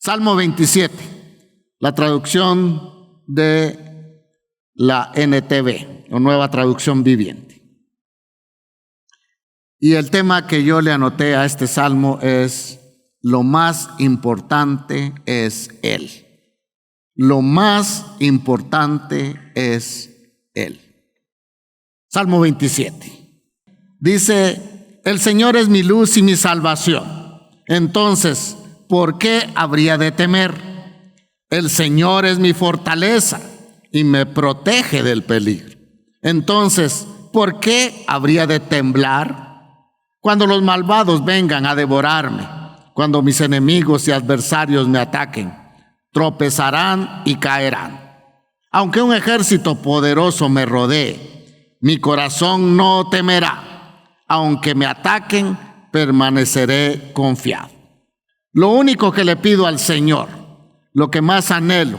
Salmo 27, la traducción de la NTV, o Nueva Traducción Viviente. Y el tema que yo le anoté a este salmo es: lo más importante es Él. Lo más importante es Él. Salmo 27. Dice: el Señor es mi luz y mi salvación. Entonces, ¿por qué habría de temer? El Señor es mi fortaleza y me protege del peligro. Entonces, ¿por qué habría de temblar? Cuando los malvados vengan a devorarme, cuando mis enemigos y adversarios me ataquen, tropezarán y caerán. Aunque un ejército poderoso me rodee, mi corazón no temerá. Aunque me ataquen, permaneceré confiado. Lo único que le pido al Señor, lo que más anhelo,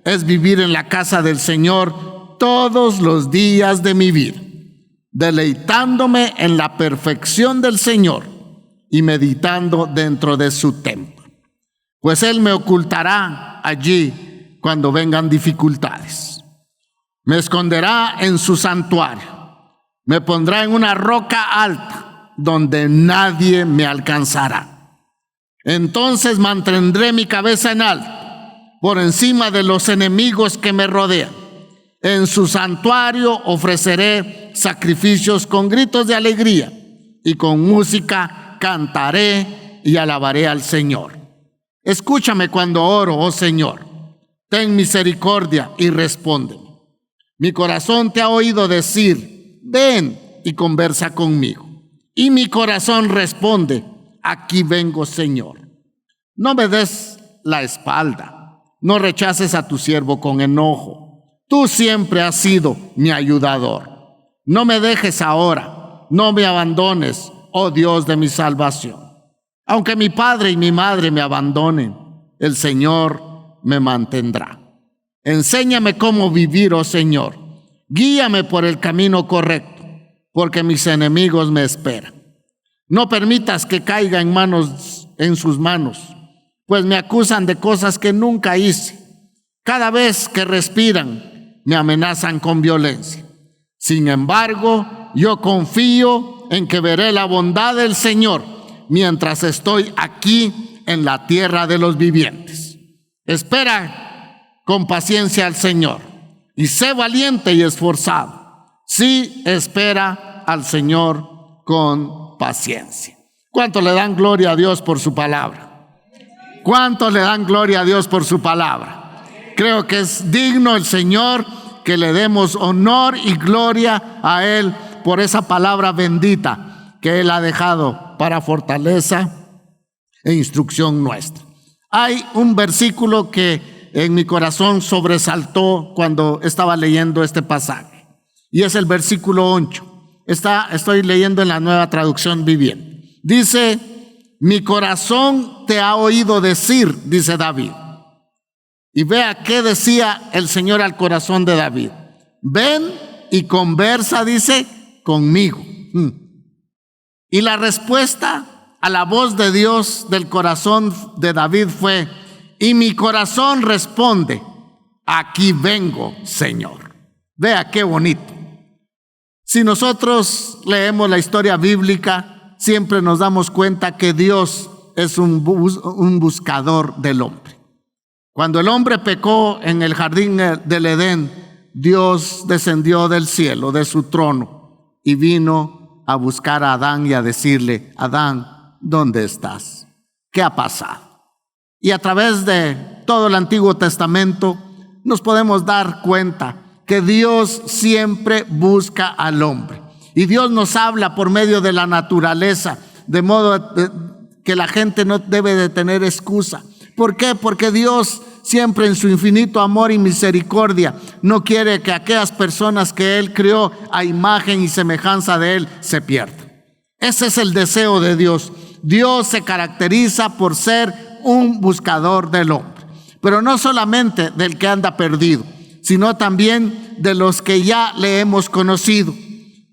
es vivir en la casa del Señor todos los días de mi vida, deleitándome en la perfección del Señor y meditando dentro de su templo. Pues Él me ocultará allí cuando vengan dificultades. Me esconderá en su santuario. Me pondrá en una roca alta donde nadie me alcanzará. Entonces mantendré mi cabeza en alto, por encima de los enemigos que me rodean. En su santuario ofreceré sacrificios con gritos de alegría, y con música cantaré y alabaré al Señor. Escúchame cuando oro, oh Señor. Ten misericordia y respóndeme. Mi corazón te ha oído decir: ven y conversa conmigo. Y mi corazón responde: aquí vengo, Señor. No me des la espalda, no rechaces a tu siervo con enojo. Tú siempre has sido mi ayudador. No me dejes ahora, no me abandones, oh Dios de mi salvación. Aunque mi padre y mi madre me abandonen, el Señor me mantendrá. Enséñame cómo vivir, oh Señor. Guíame por el camino correcto, porque mis enemigos me esperan. No permitas que caiga en sus manos, pues me acusan de cosas que nunca hice. Cada vez que respiran, me amenazan con violencia. Sin embargo, yo confío en que veré la bondad del Señor mientras estoy aquí en la tierra de los vivientes. Espera con paciencia al Señor y sé valiente y esforzado. Sí, espera al Señor con paciencia. ¿Cuánto le dan gloria a Dios por su palabra? ¿Cuánto le dan gloria a Dios por su palabra? Creo que es digno el Señor que le demos honor y gloria a Él por esa palabra bendita que Él ha dejado para fortaleza e instrucción nuestra. Hay un versículo que en mi corazón sobresaltó cuando estaba leyendo este pasaje, y es el versículo 8. Estoy leyendo en la Nueva Traducción Viviente. Dice: mi corazón te ha oído decir, dice David. Y vea qué decía el Señor al corazón de David: ven y conversa, dice, conmigo. Y la respuesta a la voz de Dios del corazón de David fue: y mi corazón responde: aquí vengo, Señor. Vea qué bonito. Si nosotros leemos la historia bíblica, siempre nos damos cuenta que Dios es un buscador del hombre. Cuando el hombre pecó en el jardín del Edén, Dios descendió del cielo, de su trono, y vino a buscar a Adán y a decirle: Adán, ¿dónde estás? ¿Qué ha pasado? Y a través de todo el Antiguo Testamento nos podemos dar cuenta que Dios siempre busca al hombre. Y Dios nos habla por medio de la naturaleza, de modo que la gente no debe de tener excusa. ¿Por qué? Porque Dios siempre en su infinito amor y misericordia no quiere que aquellas personas que Él creó a imagen y semejanza de Él se pierdan. Ese es el deseo de Dios. Dios se caracteriza por ser un buscador del hombre, pero no solamente del que anda perdido, sino también de los que ya le hemos conocido.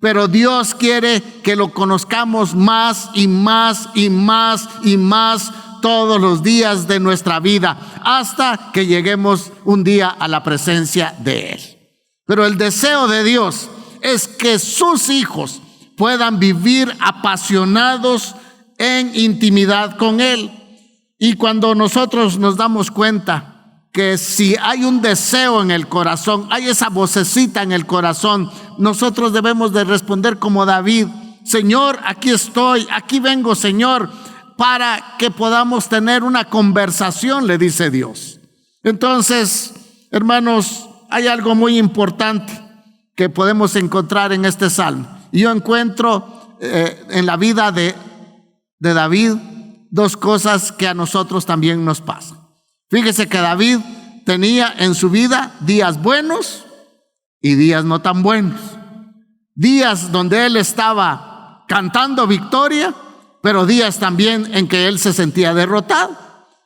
Pero Dios quiere que lo conozcamos más y más y más y más todos los días de nuestra vida hasta que lleguemos un día a la presencia de Él. Pero el deseo de Dios es que sus hijos puedan vivir apasionados en intimidad con Él. Y cuando nosotros nos damos cuenta que si hay un deseo en el corazón, hay esa vocecita en el corazón, nosotros debemos de responder como David: Señor, aquí estoy, aquí vengo, Señor, para que podamos tener una conversación, le dice Dios. Entonces, hermanos, hay algo muy importante que podemos encontrar en este salmo. Y yo encuentro en la vida de David dos cosas que a nosotros también nos pasan. Fíjese que David tenía en su vida días buenos y días no tan buenos. Días donde él estaba cantando victoria, pero días también en que él se sentía derrotado.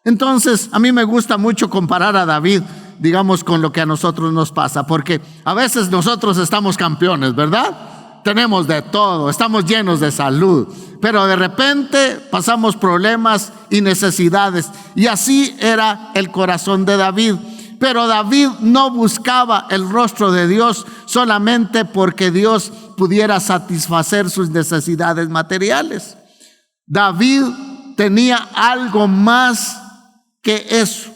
Entonces, a mí me gusta mucho comparar a David, digamos, con lo que a nosotros nos pasa, porque a veces nosotros estamos campeones, ¿verdad? Tenemos de todo, estamos llenos de salud, pero de repente pasamos problemas y necesidades, y así era el corazón de David. Pero David no buscaba el rostro de Dios solamente porque Dios pudiera satisfacer sus necesidades materiales. David tenía algo más que eso.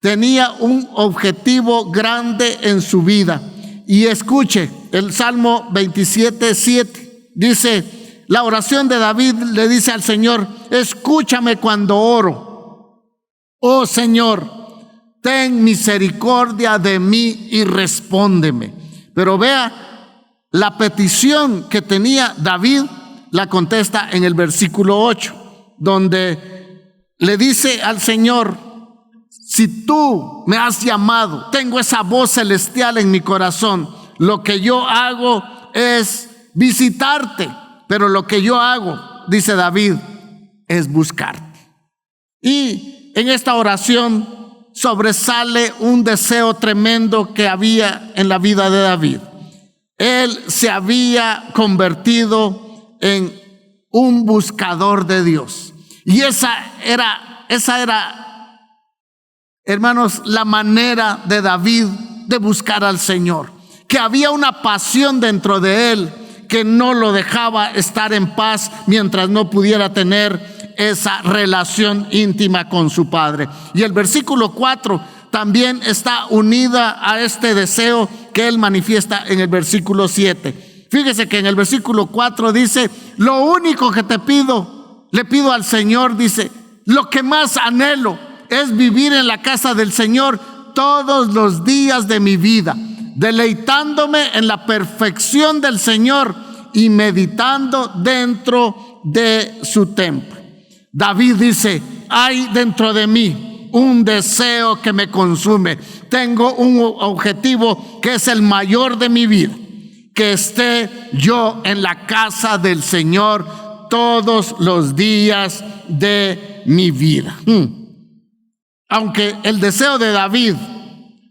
Tenía un objetivo grande en su vida. Y escuche, el Salmo 27:7 dice, la oración de David le dice al Señor: escúchame cuando oro. Oh Señor, ten misericordia de mí y respóndeme. Pero vea, la petición que tenía David la contesta en el versículo 8, donde le dice al Señor: si tú me has llamado, tengo esa voz celestial en mi corazón, lo que yo hago es visitarte, pero lo que yo hago, dice David, es buscarte. Y en esta oración sobresale un deseo tremendo que había en la vida de David. Él se había convertido en un buscador de Dios. Y esa era, hermanos, la manera de David de buscar al Señor. Que había una pasión dentro de él que no lo dejaba estar en paz mientras no pudiera tener esa relación íntima con su Padre. Y el versículo 4 también está unida a este deseo que él manifiesta en el versículo 7. Fíjese que en el versículo 4 dice: lo único que te pido, le pido al Señor, dice, lo que más anhelo es vivir en la casa del Señor todos los días de mi vida, deleitándome en la perfección del Señor y meditando dentro de su templo. David dice: hay dentro de mí un deseo que me consume. Tengo un objetivo que es el mayor de mi vida, que esté yo en la casa del Señor todos los días de mi vida. Aunque el deseo de David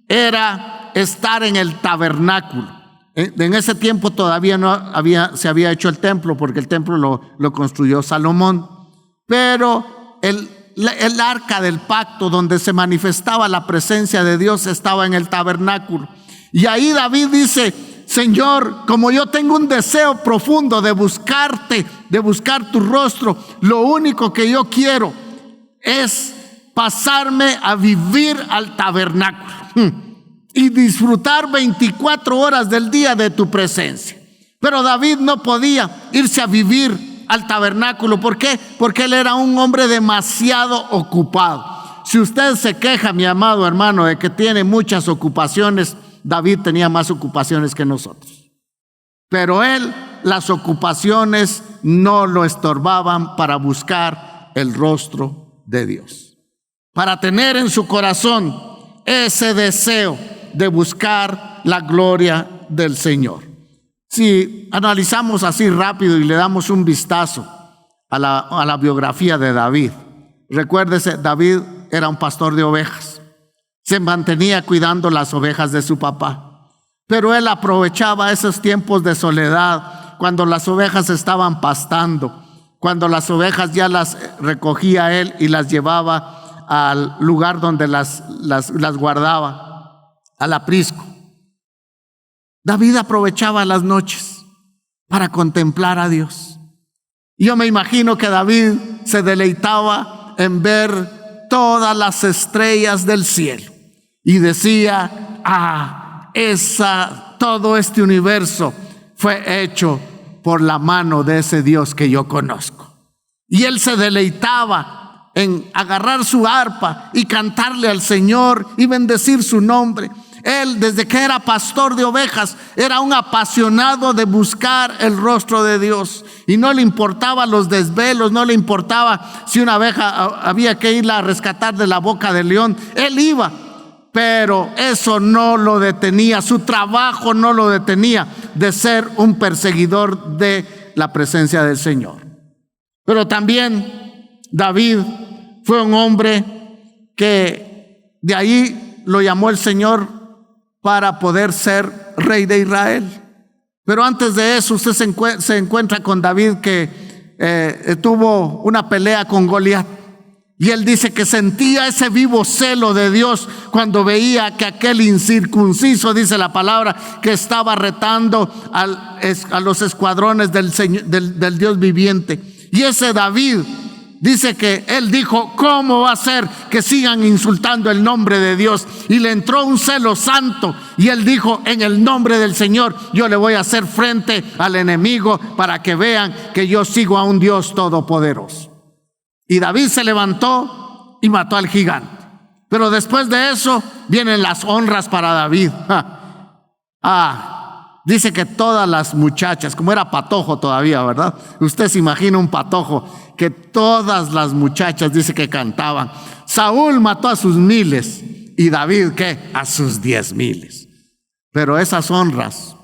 era estar en el tabernáculo. En ese tiempo todavía se había hecho el templo, porque el templo lo construyó Salomón. Pero el arca del pacto, donde se manifestaba la presencia de Dios, estaba en el tabernáculo. Y ahí David dice: Señor, como yo tengo un deseo profundo de buscarte, de buscar tu rostro, lo único que yo quiero es pasarme a vivir al tabernáculo y disfrutar 24 horas del día de tu presencia. Pero David no podía irse a vivir al tabernáculo. ¿Por qué? Porque él era un hombre demasiado ocupado. Si usted se queja, mi amado hermano, de que tiene muchas ocupaciones, David tenía más ocupaciones que nosotros. Pero él, las ocupaciones no lo estorbaban para buscar el rostro de Dios, para tener en su corazón ese deseo de buscar la gloria del Señor. Si analizamos así rápido y le damos un vistazo a la biografía de David, recuérdese, David era un pastor de ovejas. Se mantenía cuidando las ovejas de su papá, pero él aprovechaba esos tiempos de soledad cuando las ovejas estaban pastando cuando las ovejas ya las recogía él y las llevaba al lugar donde las guardaba, al aprisco. David aprovechaba las noches para contemplar a Dios. Yo me imagino que David se deleitaba en ver todas las estrellas del cielo y decía: todo este universo fue hecho por la mano de ese Dios que yo conozco. Y él se deleitaba en agarrar su arpa y cantarle al Señor y bendecir su nombre. Él, desde que era pastor de ovejas, era un apasionado de buscar el rostro de Dios. Y no le importaba los desvelos, no le importaba si una oveja había que irla a rescatar de la boca del león. Él iba, pero eso no lo detenía, su trabajo no lo detenía de ser un perseguidor de la presencia del Señor. Pero también David fue un hombre que de ahí lo llamó el Señor para poder ser rey de Israel. Pero antes de eso usted se encuentra con David que tuvo una pelea con Goliat. Y él dice que sentía ese vivo celo de Dios cuando veía que aquel incircunciso, dice la palabra, que estaba retando a los escuadrones del Dios viviente. Y ese David dice que él dijo: ¿cómo va a ser que sigan insultando el nombre de Dios? Y le entró un celo santo y él dijo: en el nombre del Señor yo le voy a hacer frente al enemigo para que vean que yo sigo a un Dios todopoderoso. Y David se levantó y mató al gigante. Pero después de eso vienen las honras para David. Dice que todas las muchachas, como era patojo todavía, ¿verdad? Usted se imagina un patojo, que todas las muchachas dice que cantaban: Saúl mató a sus miles y David, ¿qué? A sus 10,000. Pero esas honras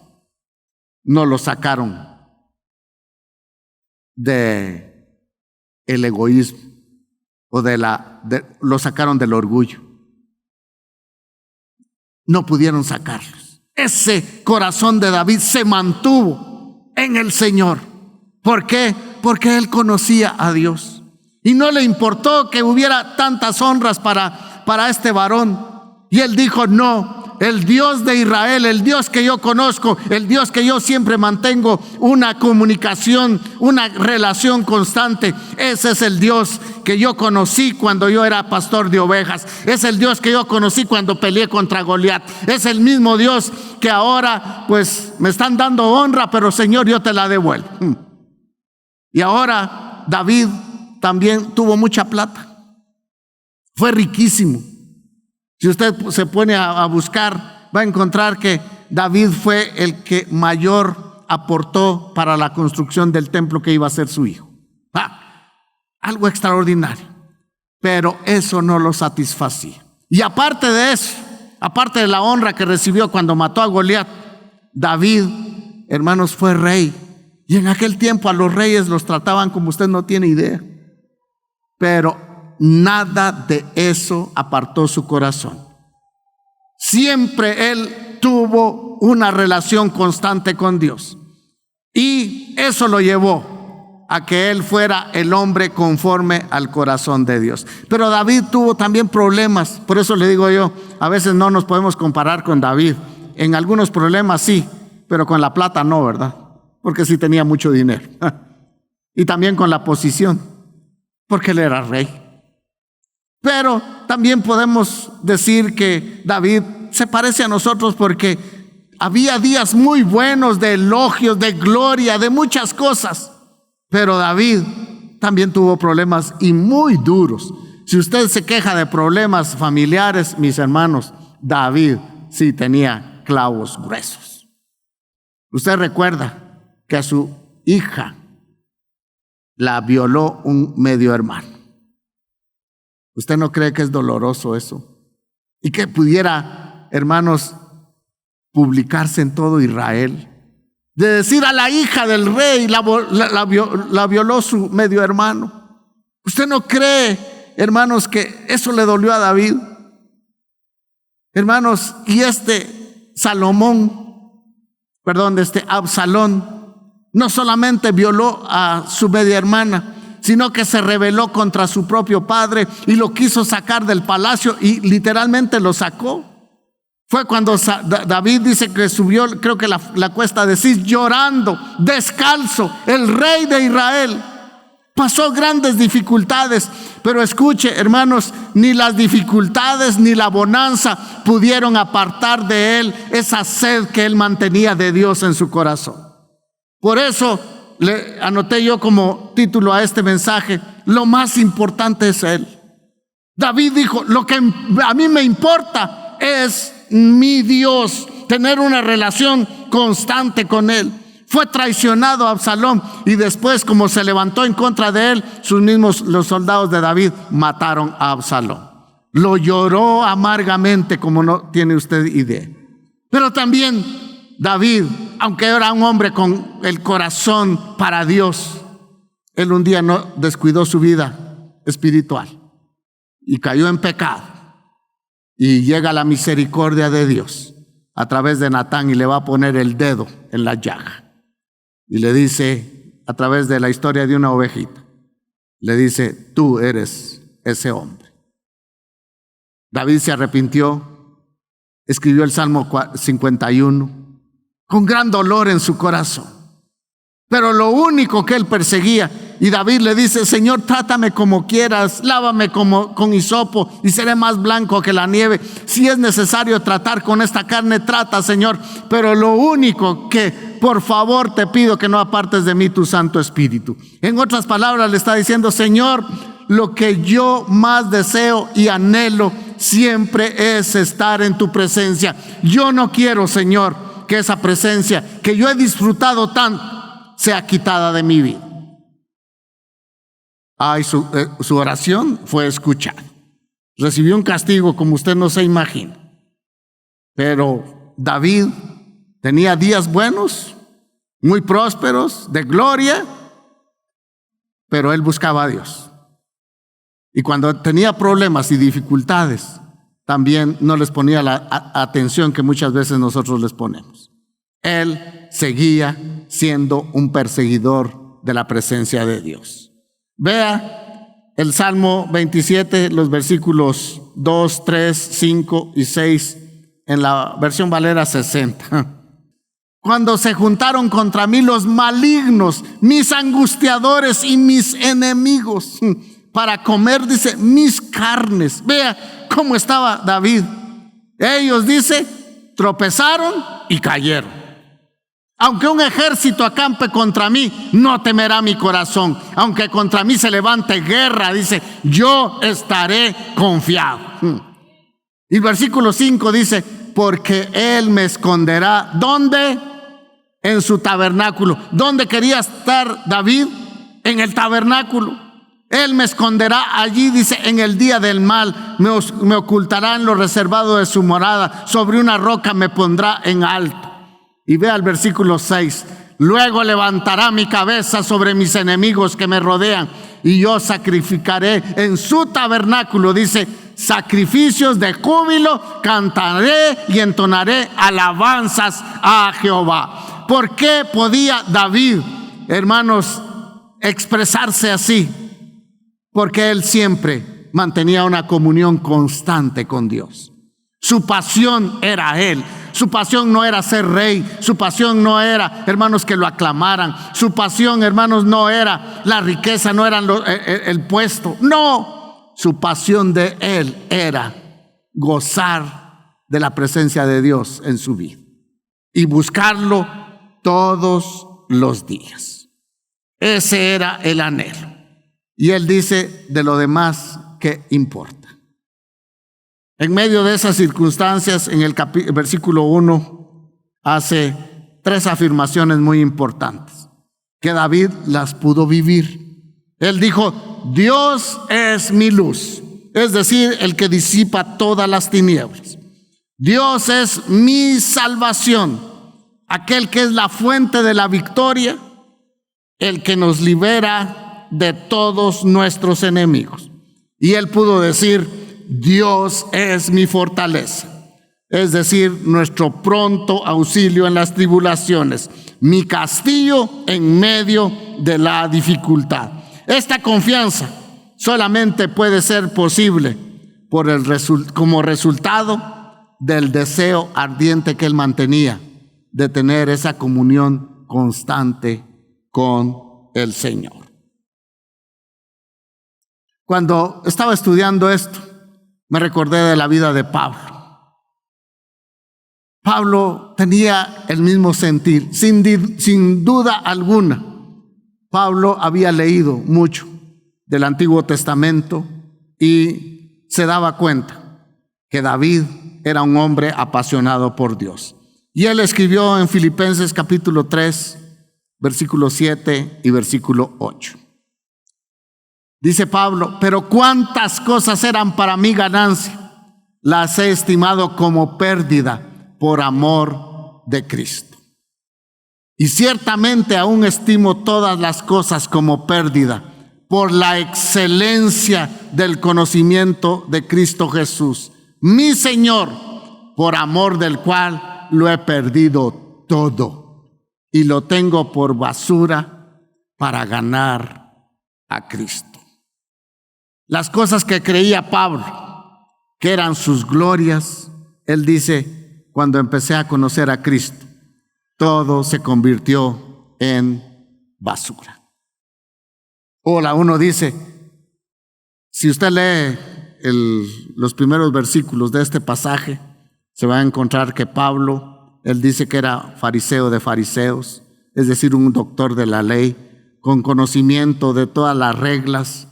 no lo sacaron de el egoísmo o lo sacaron del orgullo. No pudieron sacarlos. Ese corazón de David se mantuvo en el Señor. ¿Por qué? Porque él conocía a Dios y no le importó que hubiera tantas honras para este varón. Y él dijo: no, el Dios de Israel, el Dios que yo conozco, el Dios que yo siempre mantengo una comunicación, una relación constante, ese es el Dios que yo conocí cuando yo era pastor de ovejas. Es el Dios que yo conocí cuando peleé contra Goliat. Es el mismo Dios que ahora pues me están dando honra, pero Señor, yo te la devuelvo. Y ahora David también tuvo mucha plata. Fue riquísimo. Si usted se pone a buscar, va a encontrar que David fue el que mayor aportó para la construcción del templo que iba a ser su hijo. Algo extraordinario. Pero eso no lo satisfacía. Y aparte de eso, aparte de la honra que recibió cuando mató a Goliat, David, hermanos, fue rey. Y en aquel tiempo a los reyes los trataban como usted no tiene idea. Pero nada de eso apartó su corazón. Siempre él tuvo una relación constante con Dios. Y eso lo llevó a que él fuera el hombre conforme al corazón de Dios. Pero David tuvo también problemas. Por eso le digo yo, a veces no nos podemos comparar con David. En algunos problemas sí, pero con la plata no, ¿verdad? Porque sí tenía mucho dinero. Y también con la posición, porque él era rey. Pero también podemos decir que David se parece a nosotros porque había días muy buenos de elogios, de gloria, de muchas cosas. Pero David también tuvo problemas y muy duros. Si usted se queja de problemas familiares, mis hermanos, David sí tenía clavos gruesos. Usted recuerda que a su hija la violó un medio hermano. ¿Usted no cree que es doloroso eso? Y que pudiera, hermanos, publicarse en todo Israel. De decir: a la hija del rey la violó su medio hermano. ¿Usted no cree, hermanos, que eso le dolió a David? Hermanos, y Absalón, No solamente violó a su media hermana, sino que se rebeló contra su propio padre y lo quiso sacar del palacio y literalmente lo sacó. Fue cuando David dice que subió, creo que la cuesta de Cis, llorando, descalzo, el rey de Israel. Pasó grandes dificultades, pero escuche, hermanos, ni las dificultades ni la bonanza pudieron apartar de él esa sed que él mantenía de Dios en su corazón. Por eso le anoté yo como título a este mensaje: lo más importante es él. David dijo: lo que a mí me importa es mi Dios, tener una relación constante con él. Fue traicionado a Absalón y después, como se levantó en contra de él, los soldados de David mataron a Absalón. Lo lloró amargamente como no tiene usted idea. Pero también David, aunque era un hombre con el corazón para Dios, él un día no descuidó su vida espiritual y cayó en pecado. Y llega la misericordia de Dios a través de Natán y le va a poner el dedo en la llaga. Y le dice, a través de la historia de una ovejita, le dice: tú eres ese hombre. David se arrepintió, escribió el Salmo 51 con gran dolor en su corazón. Pero lo único que él perseguía, y David le dice: Señor, trátame como quieras, lávame con hisopo y seré más blanco que la nieve. Si es necesario tratar con esta carne, trata, Señor, pero lo único que, por favor, te pido que no apartes de mí tu Santo Espíritu. En otras palabras, le está diciendo: Señor, lo que yo más deseo y anhelo siempre es estar en tu presencia. Yo no quiero, Señor, que esa presencia que yo he disfrutado tanto sea quitada de mi vida. Su oración fue escuchada. Recibió un castigo como usted no se imagina. Pero David tenía días buenos, muy prósperos, de gloria, pero él buscaba a Dios. Y cuando tenía problemas y dificultades, también no les ponía la atención que muchas veces nosotros les ponemos. Él seguía siendo un perseguidor de la presencia de Dios. Vea el Salmo 27, los versículos 2, 3, 5 y 6 en la versión Valera 60. Cuando se juntaron contra mí los malignos, mis angustiadores y mis enemigos, para comer, dice, mis carnes. Vea cómo estaba David. Ellos, dice, tropezaron y cayeron. Aunque un ejército acampe contra mí, no temerá mi corazón. Aunque contra mí se levante guerra, dice, yo estaré confiado. Y el versículo 5 dice: porque él me esconderá. ¿Dónde? En su tabernáculo. ¿Dónde quería estar David? En el tabernáculo. Él me esconderá allí, dice, en el día del mal. Me ocultará en lo reservado de su morada. Sobre una roca me pondrá en alto. Y vea el versículo 6. Luego levantará mi cabeza sobre mis enemigos que me rodean, y yo sacrificaré en su tabernáculo, dice, sacrificios de júbilo, cantaré y entonaré alabanzas a Jehová. ¿Por qué podía David, hermanos, expresarse así? Porque él siempre mantenía una comunión constante con Dios. Su pasión era él. Su pasión no era ser rey. Su pasión no era, hermanos, que lo aclamaran. Su pasión, hermanos, no era la riqueza, no era el puesto. No, su pasión de él era gozar de la presencia de Dios en su vida y buscarlo todos los días. Ese era el anhelo. Y él dice: de lo demás, ¿qué importa? En medio de esas circunstancias, en el versículo 1, hace 3 afirmaciones muy importantes, que David las pudo vivir. Él dijo: Dios es mi luz, es decir, el que disipa todas las tinieblas. Dios es mi salvación, aquel que es la fuente de la victoria, el que nos libera de todos nuestros enemigos. Y él pudo decir: Dios es mi fortaleza. es decir, nuestro pronto auxilio en las tribulaciones, mi castillo en medio de la dificultad. Esta confianza solamente puede ser posible como resultado del deseo ardiente que él mantenía de tener esa comunión constante con el Señor. Cuando estaba estudiando esto, me recordé de la vida de Pablo. Pablo tenía el mismo sentir, sin duda alguna. Pablo había leído mucho del Antiguo Testamento y se daba cuenta que David era un hombre apasionado por Dios. Y él escribió en Filipenses capítulo 3, versículo 7 y versículo 8. Dice Pablo: pero cuántas cosas eran para mí ganancia, las he estimado como pérdida por amor de Cristo. Y ciertamente aún estimo todas las cosas como pérdida por la excelencia del conocimiento de Cristo Jesús, mi Señor, por amor del cual lo he perdido todo y lo tengo por basura para ganar a Cristo. Las cosas que creía Pablo que eran sus glorias, él dice: cuando empecé a conocer a Cristo, todo se convirtió en basura. Hola, uno dice, si usted lee los primeros versículos de este pasaje, se va a encontrar que Pablo, él dice que era fariseo de fariseos, es decir, un doctor de la ley, con conocimiento de todas las reglas,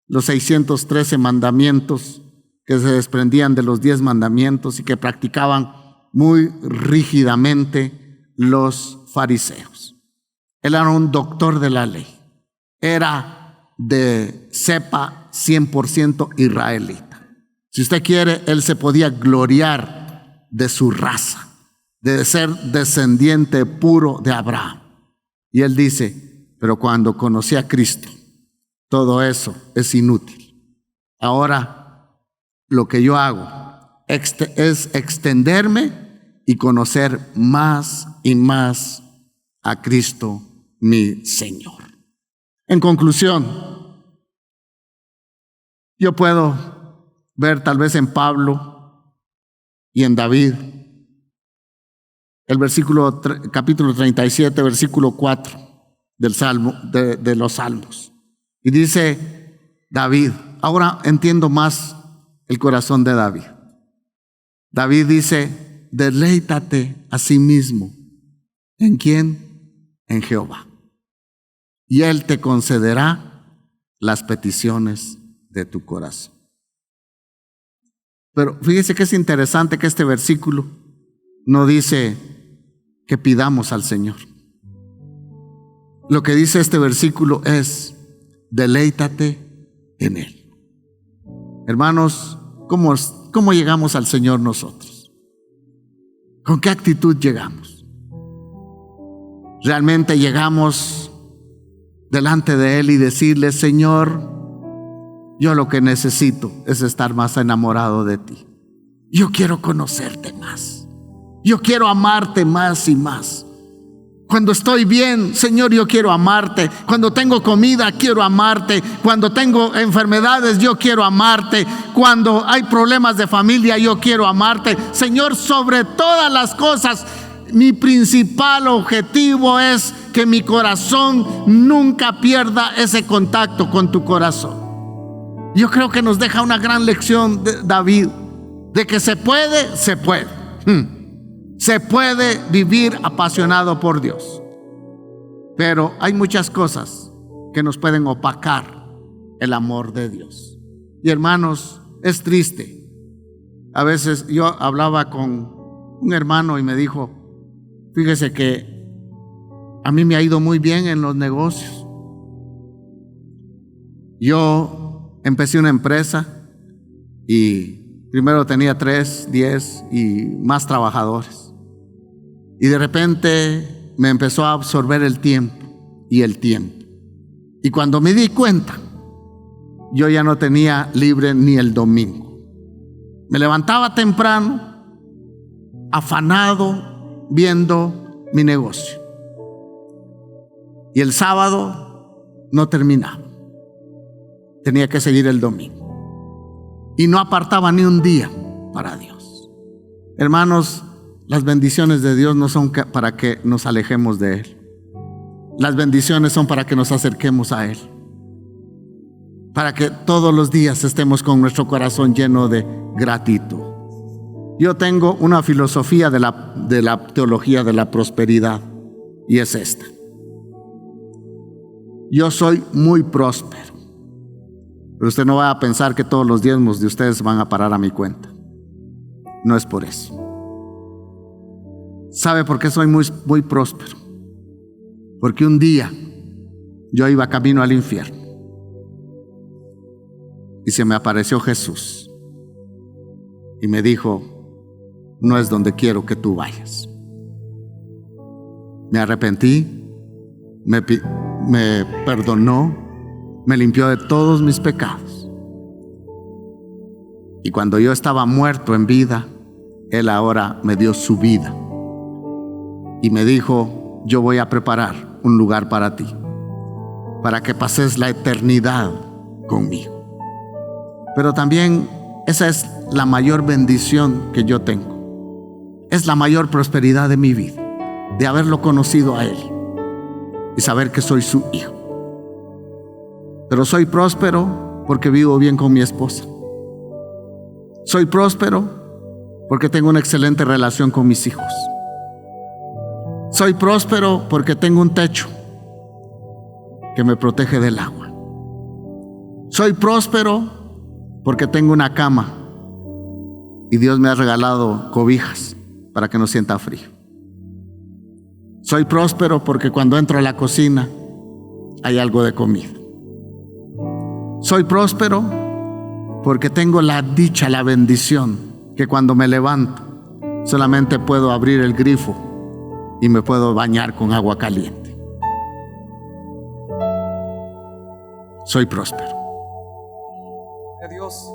los 613 mandamientos que se desprendían de los 10 mandamientos y que practicaban muy rígidamente los fariseos. Él era un doctor de la ley, era de cepa 100% israelita. Si usted quiere, él se podía gloriar de su raza, de ser descendiente puro de Abraham. Y él dice: pero cuando conocí a Cristo, todo eso es inútil. Ahora lo que yo hago es extenderme y conocer más y más a Cristo, mi Señor. En conclusión, yo puedo ver tal vez en Pablo y en David el capítulo 37, versículo 4 del Salmo, de los Salmos. Y dice David, ahora entiendo más el corazón de David. David dice: deleítate a sí mismo. ¿En quién? En Jehová. Y Él te concederá las peticiones de tu corazón. Pero fíjese que es interesante que este versículo no dice que pidamos al Señor. Lo que dice este versículo es: deleítate en Él. Hermanos, ¿cómo llegamos al Señor nosotros? ¿Con qué actitud llegamos? ¿Realmente llegamos delante de Él y decirle: Señor, yo lo que necesito es estar más enamorado de ti? Yo quiero conocerte más. Yo quiero amarte más y más. Cuando estoy bien, Señor, yo quiero amarte. Cuando tengo comida, quiero amarte. Cuando tengo enfermedades, yo quiero amarte. Cuando hay problemas de familia, yo quiero amarte. Señor, sobre todas las cosas, mi principal objetivo es que mi corazón nunca pierda ese contacto con tu corazón. Yo creo que nos deja una gran lección de David, de que se puede. Se puede vivir apasionado por Dios, pero hay muchas cosas que nos pueden opacar el amor de Dios. Y hermanos, es triste. A veces yo hablaba con un hermano y me dijo: fíjese que a mí me ha ido muy bien en los negocios. Yo empecé una empresa y primero tenía 3, 10 y más trabajadores. Y de repente me empezó a absorber el tiempo. Y cuando me di cuenta, yo ya no tenía libre ni el domingo. Me levantaba temprano afanado viendo mi negocio. Y el sábado no terminaba. Tenía que seguir el domingo. Y no apartaba ni un día para Dios. Hermanos, las bendiciones de Dios no son para que nos alejemos de Él. Las bendiciones son para que nos acerquemos a Él. Para que todos los días estemos con nuestro corazón lleno de gratitud. Yo tengo una filosofía de la teología de la prosperidad, y es esta. Yo soy muy próspero. Pero usted no va a pensar que todos los diezmos de ustedes van a parar a mi cuenta. No es por eso. ¿Sabe por qué soy muy próspero? Porque un día yo iba camino al infierno y se me apareció Jesús y me dijo: no es donde quiero que tú vayas. Me arrepentí, me perdonó, me limpió de todos mis pecados. Y cuando yo estaba muerto en vida, Él ahora me dio su vida y me dijo: yo voy a preparar un lugar para ti, para que pases la eternidad conmigo. Pero también esa es la mayor bendición que yo tengo. Es la mayor prosperidad de mi vida, de haberlo conocido a Él y saber que soy su hijo. Pero soy próspero porque vivo bien con mi esposa. Soy próspero porque tengo una excelente relación con mis hijos. Soy próspero porque tengo un techo que me protege del agua. Soy próspero porque tengo una cama y Dios me ha regalado cobijas para que no sienta frío. Soy próspero porque cuando entro a la cocina hay algo de comida. Soy próspero porque tengo la dicha, la bendición, que cuando me levanto solamente puedo abrir el grifo y me puedo bañar con agua caliente. Soy próspero. Dios.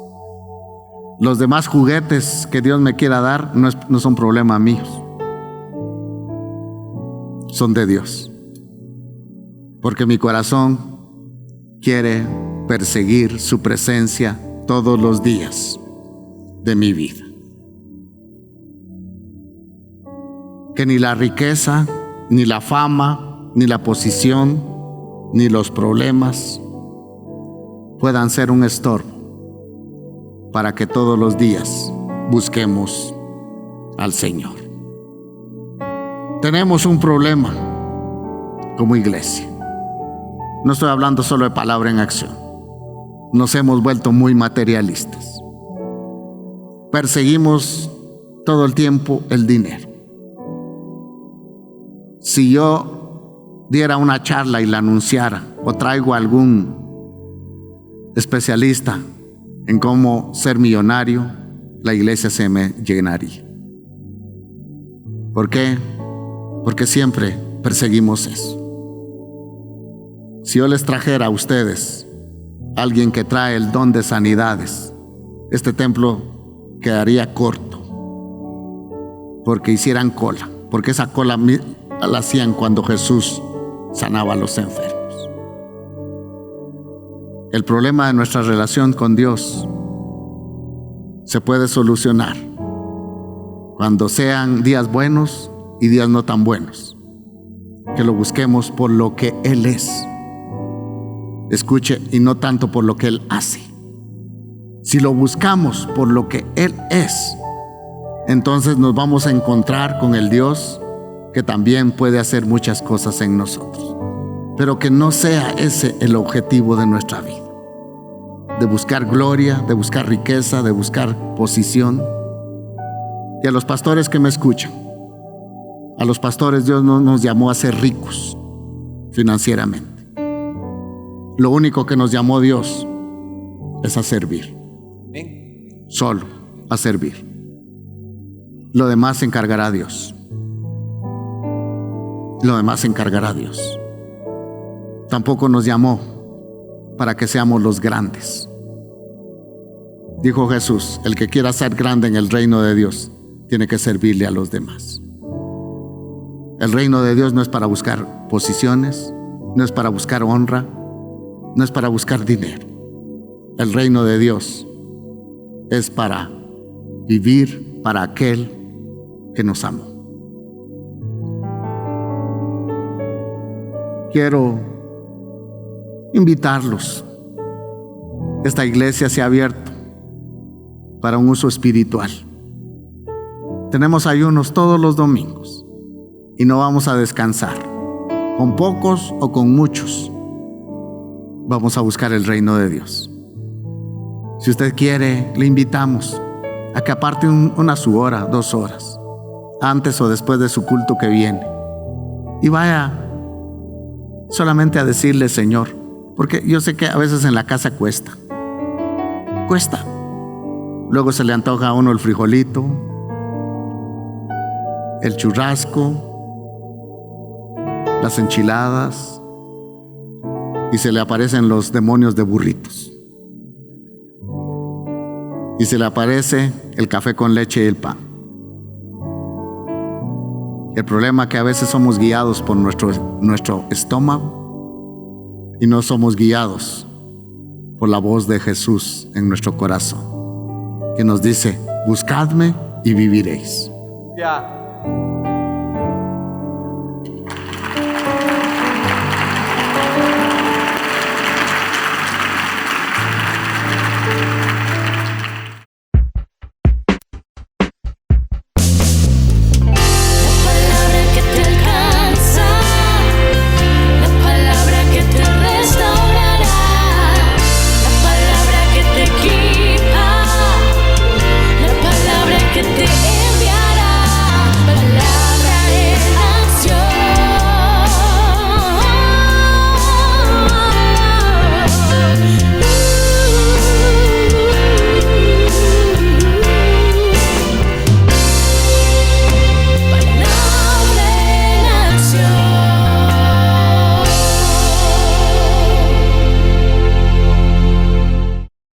Los demás juguetes que Dios me quiera dar no son problema míos. Son de Dios. Porque mi corazón quiere perseguir su presencia todos los días de mi vida. Que ni la riqueza, ni la fama, ni la posición, ni los problemas puedan ser un estorbo para que todos los días busquemos al Señor. Tenemos un problema como iglesia. No estoy hablando solo de palabra en acción. Nos hemos vuelto muy materialistas. Perseguimos todo el tiempo el dinero. Si yo diera una charla y la anunciara, o traigo a algún especialista en cómo ser millonario, la iglesia se me llenaría. ¿Por qué? Porque siempre perseguimos eso. Si yo les trajera a ustedes alguien que trae el don de sanidades, este templo quedaría corto, porque hicieran cola, porque esa cola la hacían cuando Jesús sanaba a los enfermos. El problema de nuestra relación con Dios se puede solucionar cuando sean días buenos y días no tan buenos, que lo busquemos por lo que Él es. Escuche, y no tanto por lo que Él hace. Si lo buscamos por lo que Él es, entonces nos vamos a encontrar con el Dios que también puede hacer muchas cosas en nosotros, pero que no sea ese el objetivo de nuestra vida, de buscar gloria, de buscar riqueza, de buscar posición. Y a los pastores que me escuchan, a los pastores Dios no nos llamó a ser ricos financieramente. Lo único que nos llamó Dios es a servir. Solo a servir. Lo demás se encargará Dios. Lo demás se encargará Dios. Tampoco nos llamó para que seamos los grandes. Dijo Jesús: el que quiera ser grande en el reino de Dios, tiene que servirle a los demás. El reino de Dios no es para buscar posiciones, no es para buscar honra, no es para buscar dinero. El reino de Dios es para vivir para aquel que nos amó. Quiero invitarlos. Esta iglesia se ha abierto para un uso espiritual. Tenemos ayunos todos los domingos y no vamos a descansar. Con pocos o con muchos, vamos a buscar el reino de Dios. Si usted quiere, le invitamos a que aparte una su hora, 2 horas, antes o después de su culto que viene, y vaya solamente a decirle: Señor, porque yo sé que a veces en la casa cuesta. Luego se le antoja a uno el frijolito, el churrasco, las enchiladas, y se le aparecen los demonios de burritos. Y se le aparece el café con leche y el pan. El problema es que a veces somos guiados por nuestro estómago y no somos guiados por la voz de Jesús en nuestro corazón, que nos dice: buscadme y viviréis. Ya.